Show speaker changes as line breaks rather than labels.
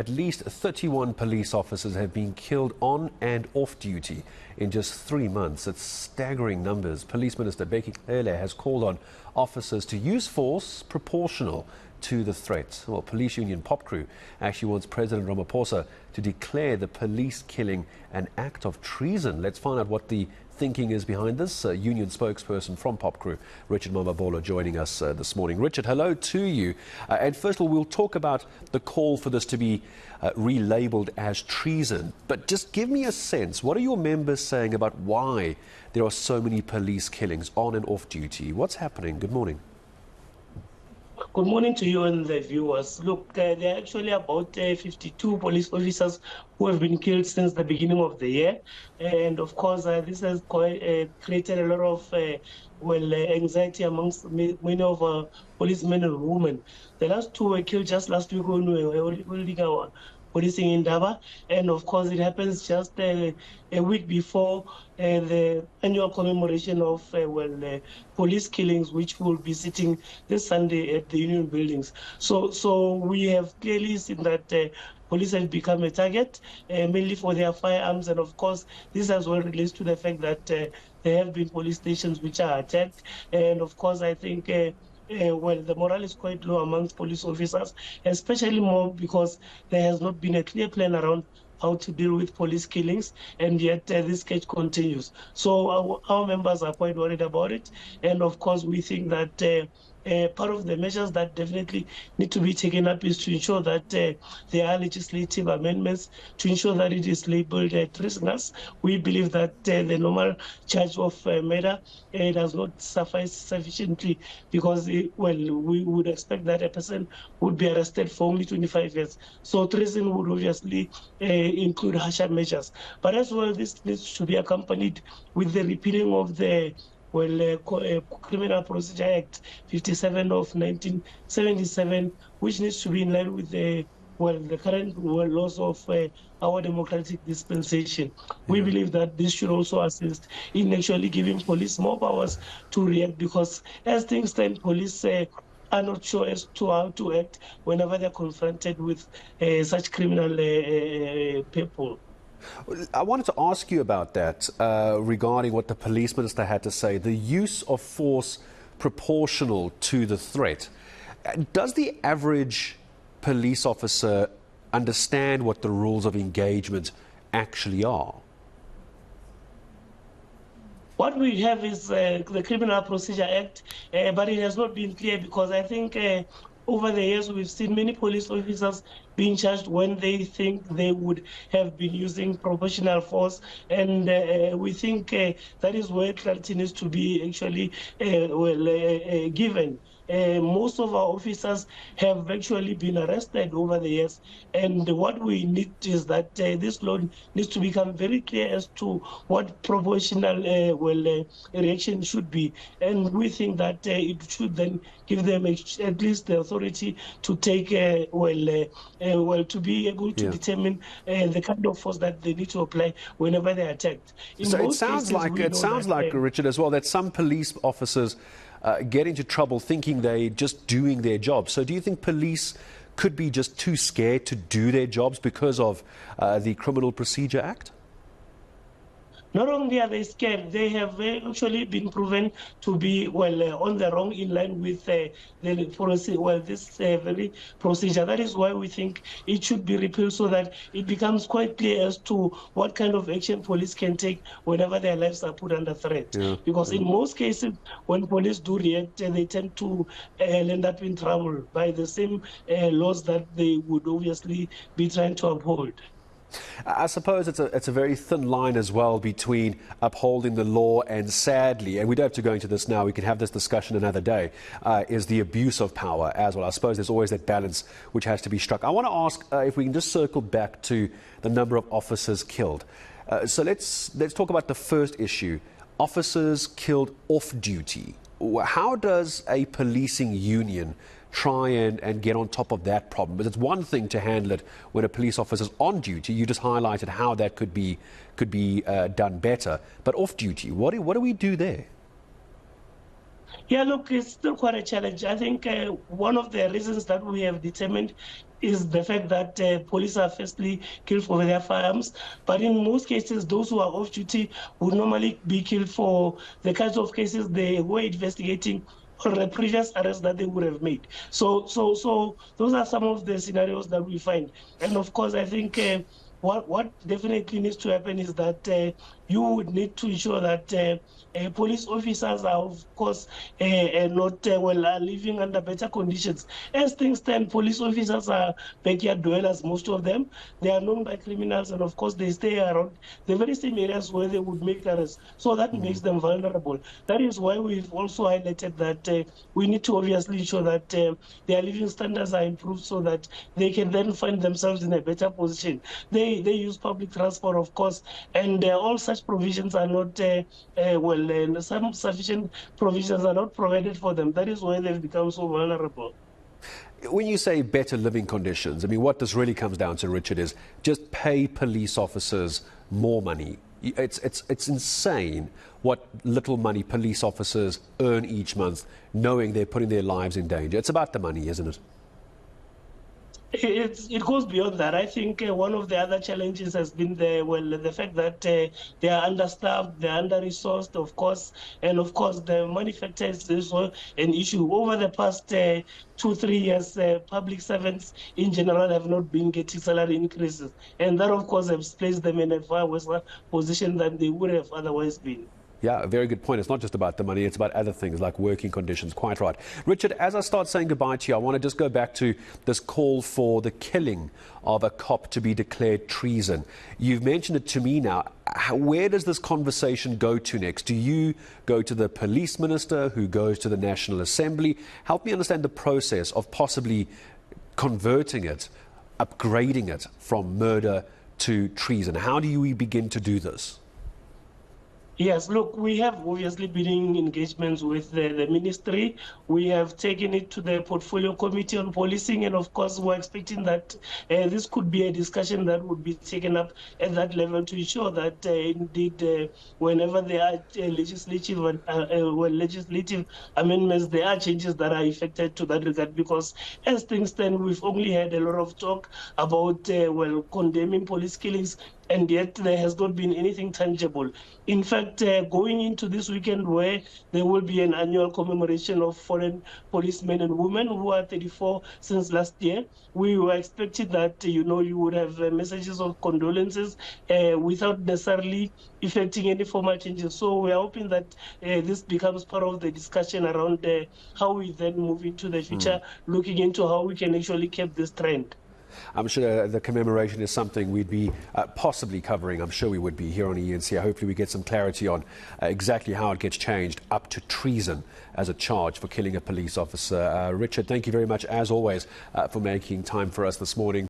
At least 31 police officers have been killed on and off duty in just 3 months. It's staggering numbers. Police Minister Bheki Cele has called on officers to use force proportional to the threat. Well, police union POPCREW actually wants President Ramaphosa to declare the police killing an act of treason. Let's find out what the thinking is behind this. Union spokesperson from POPCREW, Richard Mamabolo, joining us this morning. Richard, hello to you. And first of all, we'll talk about the call for this to be relabeled as treason. But just give me a sense, what are your members saying about why there are so many police killings on and off duty? What's happening? Good morning.
Good morning to you and the viewers. Look, there are actually about 52 police officers who have been killed since the beginning of the year. And of course, this has created a lot of anxiety amongst many of our policemen and women. The last two were killed just last week when we were holding our policing in Daba, and of course it happens just a week before the annual commemoration of police killings, which will be sitting this Sunday at the Union buildings. So we have clearly seen that police have become a target, mainly for their firearms, and of course this as well relates to the fact that there have been police stations which are attacked, and of course I think the morale is quite low amongst police officers, especially more because there has not been a clear plan around how to deal with police killings, and yet this case continues. So our members are quite worried about it, and of course we think that part of the measures that definitely need to be taken up is to ensure that there are legislative amendments to ensure that it is labeled treasonous. We believe that the normal charge of murder does not suffice sufficiently, because we would expect that a person would be arrested for only 25 years. So treason would obviously include harsher measures. But as well, this needs to be accompanied with the repealing of the Criminal Procedure Act 57 of 1977, which needs to be in line with the current laws of our democratic dispensation. We believe that this should also assist in actually giving police more powers to react, because as things stand, police are not sure as to how to act whenever they're confronted with such criminal people.
I wanted to ask you about that regarding what the police minister had to say, the use of force proportional to the threat. Does the average police officer understand what the rules of engagement actually are?
What we have is the Criminal Procedure Act, but it has not been clear, because I think over the years we've seen many police officers being charged when they think they would have been using proportional force, and we think that is where clarity needs to be actually given. Most of our officers have actually been arrested over the years, and what we need is that this law needs to become very clear as to what proportional reaction should be, and we think that it should then give them at least the authority to take to be able to determine the kind of force that they need to apply whenever they're attacked.
So it sounds like Richard, as well, that some police officers get into trouble thinking they're just doing their job. So do you think police could be just too scared to do their jobs because of the Criminal Procedure Act?
Not only are they scared, they have actually been proven to be on the wrong, in line with this very procedure. That is why we think it should be repealed, so that it becomes quite clear as to what kind of action police can take whenever their lives are put under threat. Because in most cases, when police do react, they tend to end up in trouble by the same laws that they would obviously be trying to uphold.
I suppose it's a very thin line as well between upholding the law and, sadly, and we don't have to go into this now, we can have this discussion another day, is the abuse of power as well. I suppose there's always that balance which has to be struck. I want to ask if we can just circle back to the number of officers killed. So let's talk about the first issue, officers killed off duty. How does a policing union try and get on top of that problem? But it's one thing to handle it when a police officer's on duty. You just highlighted how that could be done better. But off duty, what do we do there?
Yeah, look, it's still quite a challenge. I think one of the reasons that we have determined is the fact that police are firstly killed for their firearms, but in most cases, those who are off duty would normally be killed for the kinds of cases they were investigating or the previous arrests that they would have made. So those are some of the scenarios that we find. And of course, I think what definitely needs to happen is that you would need to ensure that police officers are, of course, not are living under better conditions. As things stand, police officers are backyard dwellers, most of them. They are known by criminals, and of course, they stay around the very same areas where they would make arrests. So that makes them vulnerable. That is why we've also highlighted that we need to obviously ensure that their living standards are improved so that they can then find themselves in a better position. They use public transport, of course, and all such provisions are not some sufficient provisions are not provided for them. That is why they've become so vulnerable.
When you say better living conditions, I mean, what this really comes down to, Richard, is just pay police officers more money. It's insane what little money police officers earn each month, knowing they're putting their lives in danger. It's about the money, isn't it?
It goes beyond that. I think one of the other challenges has been the fact that they are understaffed, they are under-resourced, of course, and of course the money factor is also an issue. Over the past 2-3 years, public servants in general have not been getting salary increases, and that of course has placed them in a far worse position than they would have otherwise been.
Yeah, a very good point. It's not just about the money, it's about other things like working conditions. Quite right. Richard, as I start saying goodbye to you, I want to just go back to this call for the killing of a cop to be declared treason. You've mentioned it to me now. Where does this conversation go to next? Do you go to the police minister who goes to the National Assembly? Help me understand the process of possibly converting it, upgrading it from murder to treason. How do we begin to do this?
Yes, look, we have obviously been in engagements with the ministry. We have taken it to the portfolio committee on policing, and of course, we're expecting that this could be a discussion that would be taken up at that level to ensure that indeed, whenever there are legislative amendments, there are changes that are effected to that regard. Because as things stand, we've only had a lot of talk about condemning police killings, and yet there has not been anything tangible. In fact, going into this weekend where there will be an annual commemoration of fallen policemen and women who are 34 since last year, we were expecting that, you would have messages of condolences without necessarily effecting any formal changes. So we are hoping that this becomes part of the discussion around how we then move into the future, looking into how we can actually keep this trend.
I'm sure the commemoration is something we'd be possibly covering. I'm sure we would be here on eNCA. Hopefully we get some clarity on exactly how it gets changed up to treason as a charge for killing a police officer. Richard, thank you very much, as always, for making time for us this morning.